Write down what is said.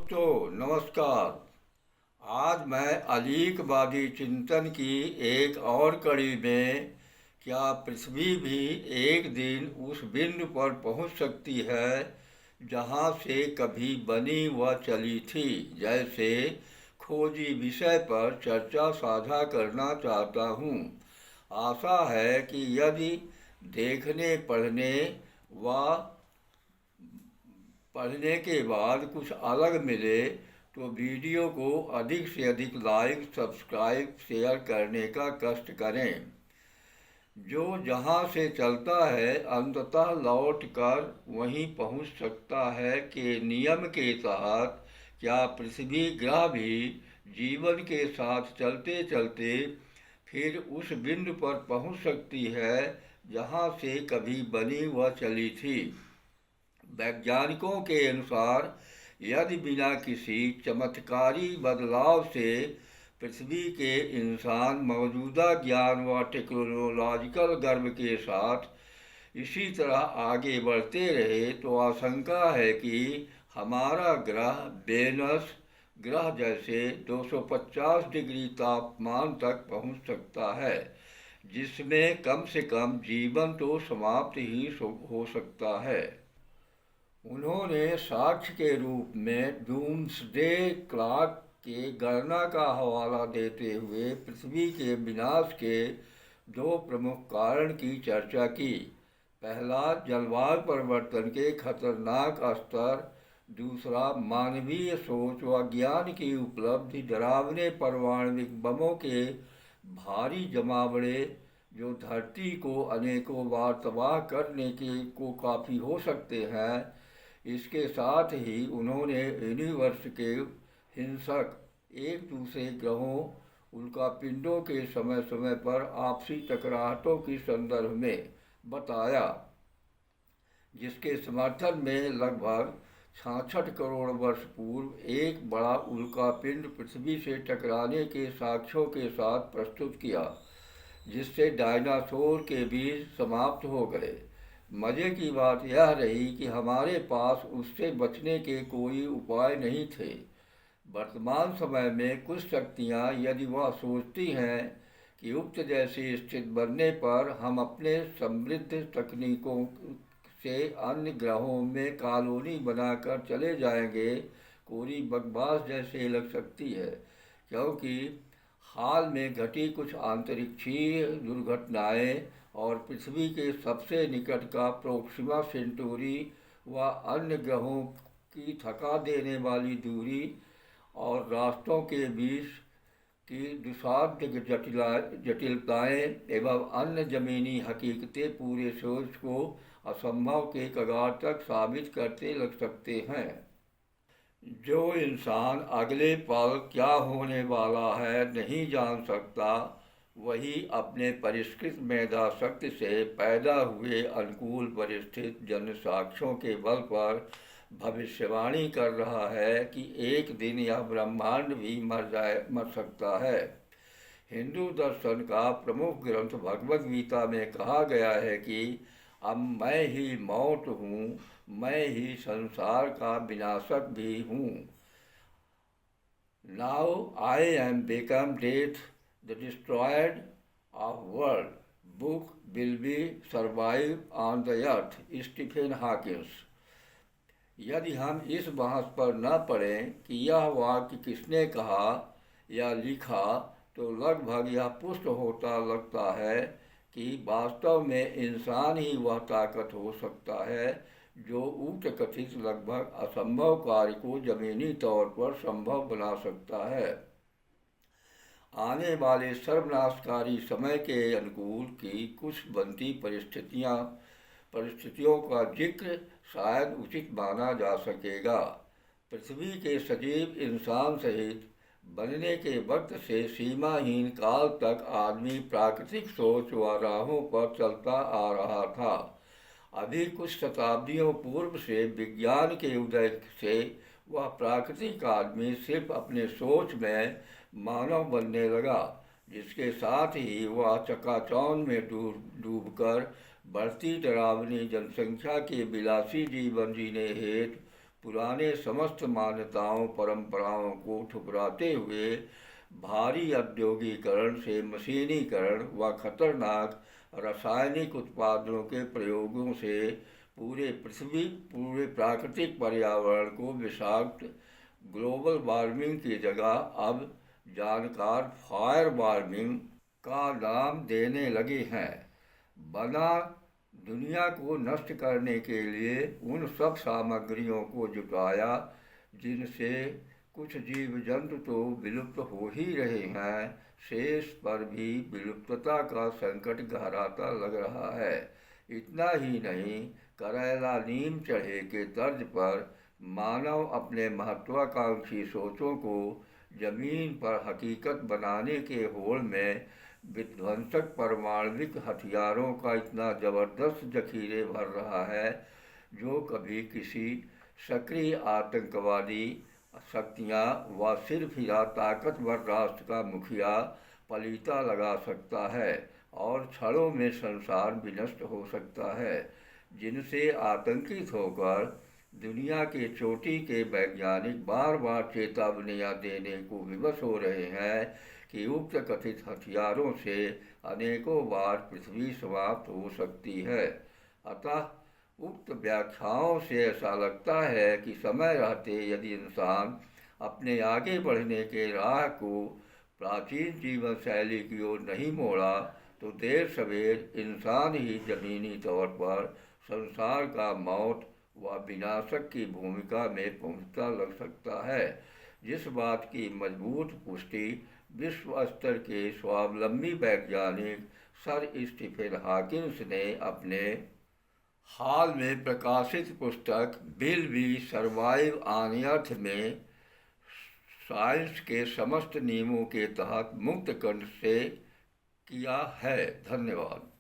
दोस्तों नमस्कार। आज मैं अलीकवादी चिंतन की एक और कड़ी में क्या पृथ्वी भी एक दिन उस बिंदु पर पहुंच सकती है जहां से कभी बनी व चली थी, जैसे खोजी विषय पर चर्चा साझा करना चाहता हूं। आशा है कि यदि देखने व पढ़ने के बाद कुछ अलग मिले तो वीडियो को अधिक से अधिक लाइक, सब्सक्राइब, शेयर करने का कष्ट करें। जो जहां से चलता है अंततः लौट कर वहीं पहुंच सकता है के नियम के तहत क्या पृथ्वी ग्रह भी जीवन के साथ चलते चलते फिर उस बिंदु पर पहुंच सकती है जहां से कभी बनी व चली थी। वैज्ञानिकों के अनुसार यदि बिना किसी चमत्कारी बदलाव से पृथ्वी के इंसान मौजूदा ज्ञान व टेक्नोलॉजिकल गर्व के साथ इसी तरह आगे बढ़ते रहे तो आशंका है कि हमारा ग्रह वेनस ग्रह जैसे 250 डिग्री तापमान तक पहुंच सकता है, जिसमें कम से कम जीवन तो समाप्त ही हो सकता है। उन्होंने साक्ष्य के रूप में डूम्सडे क्लॉक के गणना का हवाला देते हुए पृथ्वी के विनाश के दो प्रमुख कारण की चर्चा की। पहला, जलवायु परिवर्तन के खतरनाक स्तर। दूसरा, मानवीय सोच व ज्ञान की उपलब्धि डरावने परमाणविक बमों के भारी जमावड़े जो धरती को अनेकों बार तबाह करने के को काफ़ी हो सकते हैं। इसके साथ ही उन्होंने यूनिवर्स के हिंसक एक दूसरे ग्रहों उल्कापिंडों के समय समय पर आपसी टकराहटों के संदर्भ में बताया, जिसके समर्थन में लगभग 66 करोड़ वर्ष पूर्व एक बड़ा उल्कापिंड पृथ्वी से टकराने के साक्ष्यों के साथ प्रस्तुत किया, जिससे डायनासोर के बीज समाप्त हो गए। मज़े की बात यह रही कि हमारे पास उससे बचने के कोई उपाय नहीं थे। वर्तमान समय में कुछ शक्तियाँ यदि वह सोचती हैं कि उक्त जैसी स्थिति बनने पर हम अपने समृद्ध तकनीकों से अन्य ग्रहों में कॉलोनी बनाकर चले जाएंगे, कोरी बकवास जैसे लग सकती है, क्योंकि हाल में घटी कुछ अंतरिक्षीय दुर्घटनाएं और पृथ्वी के सबसे निकट का प्रोक्सिमा सेंटोरी व अन्य ग्रहों की थका देने वाली दूरी और रास्तों के बीच की दुसाध्य जटिलताएं एवं अन्य ज़मीनी हकीकतें पूरे सोच को असंभव के कगार तक साबित करते लग सकते हैं। जो इंसान अगले पल क्या होने वाला है नहीं जान सकता, वही अपने परिष्कृत मेधा शक्ति से पैदा हुए अनुकूल परिस्थिति जन्य साक्ष्यों के बल पर भविष्यवाणी कर रहा है कि एक दिन यह ब्रह्मांड भी मर सकता है। हिंदू दर्शन का प्रमुख ग्रंथ भगवद गीता में कहा गया है कि अब मैं ही मौत हूँ, मैं ही संसार का विनाशक भी हूँ। Now I am become death the destroyed of world, book will be survive on the earth, Stephen Hawkins. यदि हम इस बहस पर न पढ़ें कि यह वाक्य किसने कहा या लिखा, तो लगभग यह पुष्ट होता लगता है कि वास्तव में इंसान ही वह ताकत हो सकता है जो उक्त कथित लगभग असंभव कार्य को जमीनी तौर पर संभव बना सकता है। आने वाले सर्वनाशकारी समय के अनुकूल की कुछ बनती परिस्थितियों का जिक्र शायद उचित माना जा सकेगा। पृथ्वी के सजीव इंसान सहित बनने के वक्त से सीमाहीन काल तक आदमी प्राकृतिक सोच व राहों पर चलता आ रहा था। अभी कुछ शताब्दियों पूर्व से विज्ञान के उदय से वह प्राकृतिक आदमी सिर्फ अपने सोच में मानव बनने लगा, जिसके साथ ही वह चकाचौंध में डूबकर बढ़ती डरावनी जनसंख्या के विलासी जीवन जीने हेतु पुराने समस्त मान्यताओं परंपराओं को ठुकराते हुए भारी औद्योगिकरण से मशीनीकरण व खतरनाक रासायनिक उत्पादों के प्रयोगों से पूरे प्राकृतिक पर्यावरण को विषाक्त ग्लोबल वार्मिंग की जगह अब जानकार फायर वार्मिंग का नाम देने लगे हैं। बना दुनिया को नष्ट करने के लिए उन सब सामग्रियों को जुटाया जिनसे कुछ जीव जंतु तो विलुप्त हो ही रहे हैं, शेष पर भी विलुप्तता का संकट गहराता लग रहा है। इतना ही नहीं, करेला नीम चढ़े के तर्ज पर मानव अपने महत्वाकांक्षी सोचों को जमीन पर हकीकत बनाने के होड़ में विध्वंसक परमाणविक हथियारों का इतना जबरदस्त जखीरे भर रहा है जो कभी किसी सक्रिय आतंकवादी शक्तियां व सिर्फ या ताकतवर राष्ट्र का मुखिया पलीता लगा सकता है और क्षणों में संसार विनष्ट हो सकता है। जिनसे आतंकित होकर दुनिया के चोटी के वैज्ञानिक बार बार चेतावनियां देने को विवश हो रहे हैं कि उक्त कथित हथियारों से अनेकों बार पृथ्वी समाप्त हो सकती है। अतः उक्त व्याख्याओं से ऐसा लगता है कि समय रहते यदि इंसान अपने आगे बढ़ने के राह को प्राचीन जीवन शैली की ओर नहीं मोड़ा तो देर सवेर इंसान ही जमीनी तौर पर संसार का मौत व विनाशक की भूमिका में पहुंचता लग सकता है, जिस बात की मजबूत पुष्टि विश्व स्तर के स्वावलंबी वैज्ञानिक सर स्टीफन हॉकिंस ने अपने हाल में प्रकाशित पुस्तक will we survive on earth में साइंस के समस्त नियमों के तहत मुक्त कंठ से किया है। धन्यवाद।